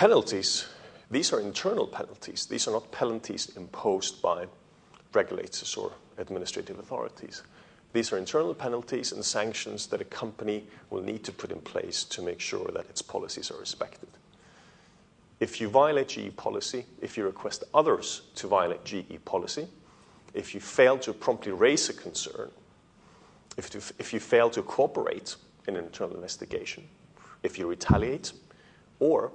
penalties, these are internal penalties. These are not penalties imposed by regulators or administrative authorities. These are internal penalties and sanctions that a company will need to put in place to make sure that its policies are respected. If you violate GE policy, if you request others to violate GE policy, if you fail to promptly raise a concern, if you fail to cooperate in an internal investigation, if you retaliate, or,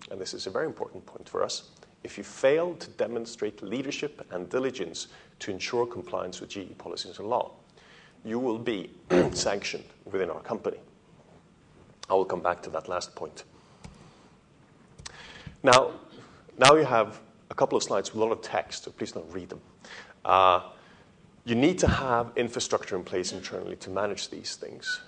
and this is a very important point for us, if you fail to demonstrate leadership and diligence to ensure compliance with GE policies and law, you will be sanctioned within our company. I will come back to that last point. Now you have a couple of slides with a lot of text, so please don't read them. You need to have infrastructure in place internally to manage these things.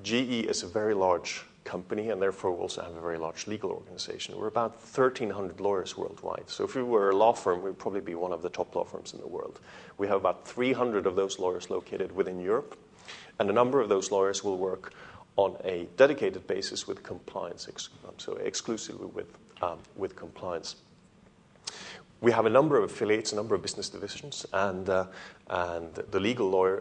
GE is a very large company, and therefore we also have a very large legal organization. We're about 1,300 lawyers worldwide. So if we were a law firm, we'd probably be one of the top law firms in the world. We have about 300 of those lawyers located within Europe, and a number of those lawyers will work on a dedicated basis with compliance, so exclusively with compliance. We have a number of affiliates, a number of business divisions, and the legal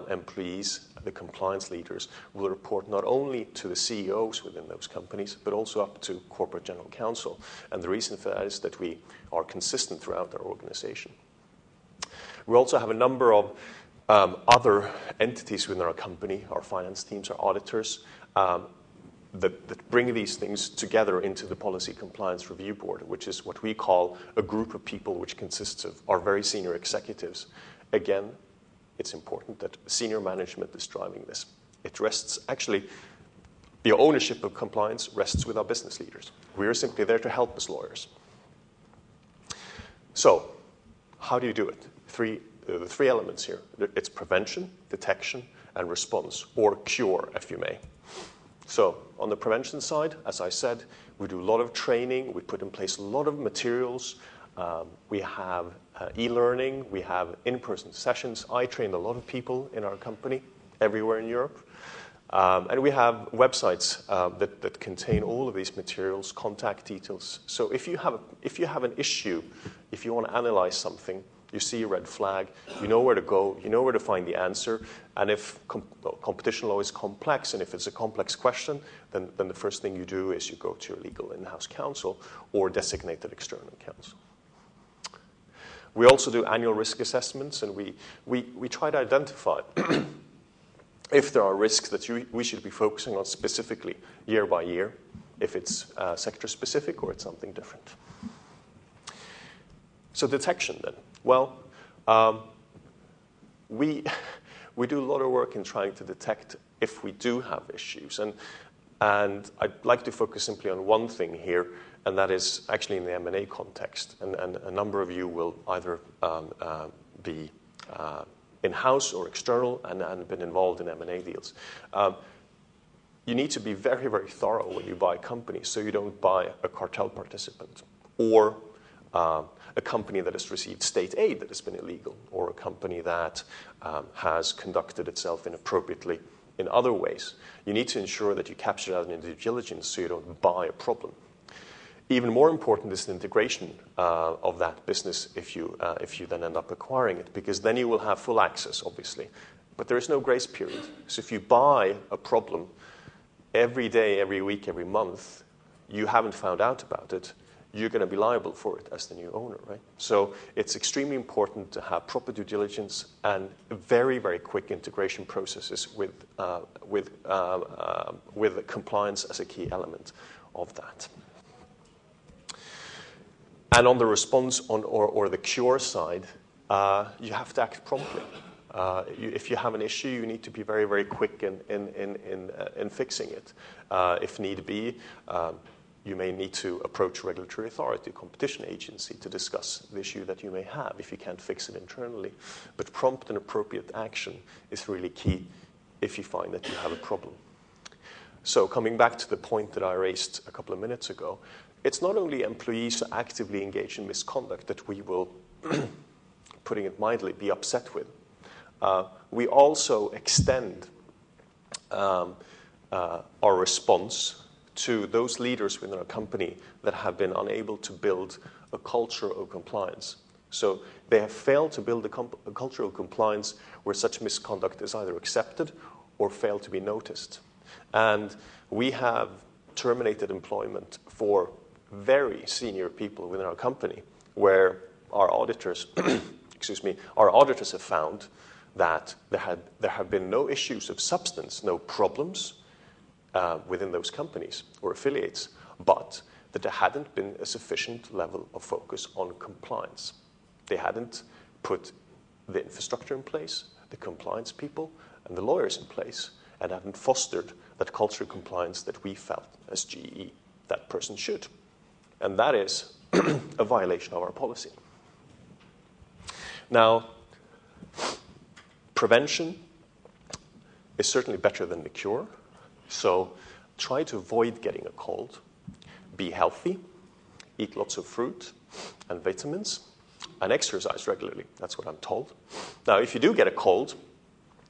employees, the compliance leaders, will report not only to the CEOs within those companies, but also up to corporate general counsel. And the reason for that is that we are consistent throughout our organization. We also have a number of other entities within our company, our finance teams, our auditors, that bring these things together into the Policy Compliance Review Board, which is what we call a group of people which consists of our very senior executives. Again, it's important that senior management is driving this. It rests, actually, the ownership of compliance rests with our business leaders. We are simply there to help as lawyers. So, how do you do it? The three elements here. It's prevention, detection, and response, or cure, if you may. So on the prevention side, as I said, we do a lot of training. We put in place a lot of materials. We have e-learning. We have in-person sessions. I train a lot of people in our company everywhere in Europe. And we have websites that contain all of these materials, contact details. So if you have an issue, if you want to analyze something, you see a red flag, you know where to go, you know where to find the answer, and if competition law is complex, and if it's a complex question, then the first thing you do is you go to your legal in-house counsel or designated external counsel. We also do annual risk assessments, and we try to identify if there are risks that we should be focusing on specifically year by year, if it's sector-specific or it's something different. So detection then. Well, we do a lot of work in trying to detect if we do have issues. And I'd like to focus simply on one thing here, and that is actually in the M&A context. And a number of you will either be in-house or external and been involved in M&A deals. You need to be very, very thorough when you buy companies so you don't buy a cartel participant or a company that has received state aid that has been illegal, or a company that has conducted itself inappropriately in other ways. You need to ensure that you capture that in due diligence so you don't buy a problem. Even more important is the integration of that business if you then end up acquiring it, because then you will have full access, obviously. But there is no grace period. So if you buy a problem every day, every week, every month, you haven't found out about it, you're going to be liable for it as the new owner, right? So it's extremely important to have proper due diligence and very, very quick integration processes with compliance as a key element of that. And on the response or the cure side, you have to act promptly. If you have an issue, you need to be very, very quick in fixing it. If need be, you may need to approach regulatory authority, competition agency, to discuss the issue that you may have if you can't fix it internally. But prompt and appropriate action is really key if you find that you have a problem. So coming back to the point that I raised a couple of minutes ago, it's not only employees who actively engage in misconduct that we will, putting it mildly, be upset with. We also extend our response to those leaders within our company that have been unable to build a culture of compliance. So they have failed to build a culture of compliance where such misconduct is either accepted or failed to be noticed. And we have terminated employment for very senior people within our company where our auditors, our auditors have found that there have been no issues of substance, no problems within those companies or affiliates, but that there hadn't been a sufficient level of focus on compliance. They hadn't put the infrastructure in place, the compliance people, and the lawyers in place, and hadn't fostered that culture of compliance that we felt as GE that person should. And that is a violation of our policy. Now, prevention is certainly better than the cure. So try to avoid getting a cold. Be healthy. Eat lots of fruit and vitamins. And exercise regularly. That's what I'm told. Now, if you do get a cold,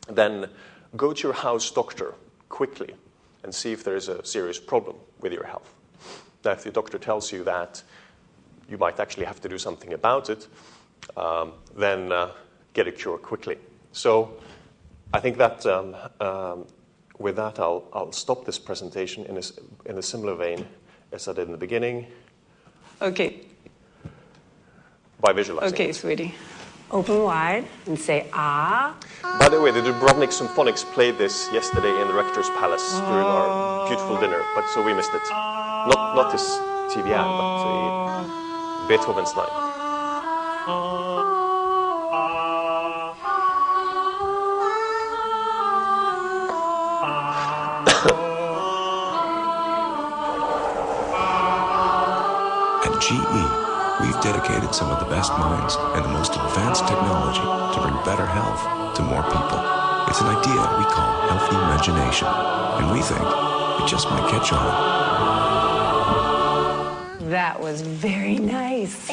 then go to your house doctor quickly and see if there is a serious problem with your health. Now, if the doctor tells you that you might actually have to do something about it, then get a cure quickly. So I think that with that, I'll stop this presentation in a similar vein as I did in the beginning. Okay. By visualizing. Okay, sweetie. Open wide and say ah. By the way, the Dubrovnik Symphonics played this yesterday in the Rector's Palace during our beautiful dinner, but so we missed it. Not this TV ad, but Beethoven's Night. At GE, we've dedicated some of the best minds and the most advanced technology to bring better health to more people. It's an idea we call healthy imagination, and we think it just might catch on. That was very nice.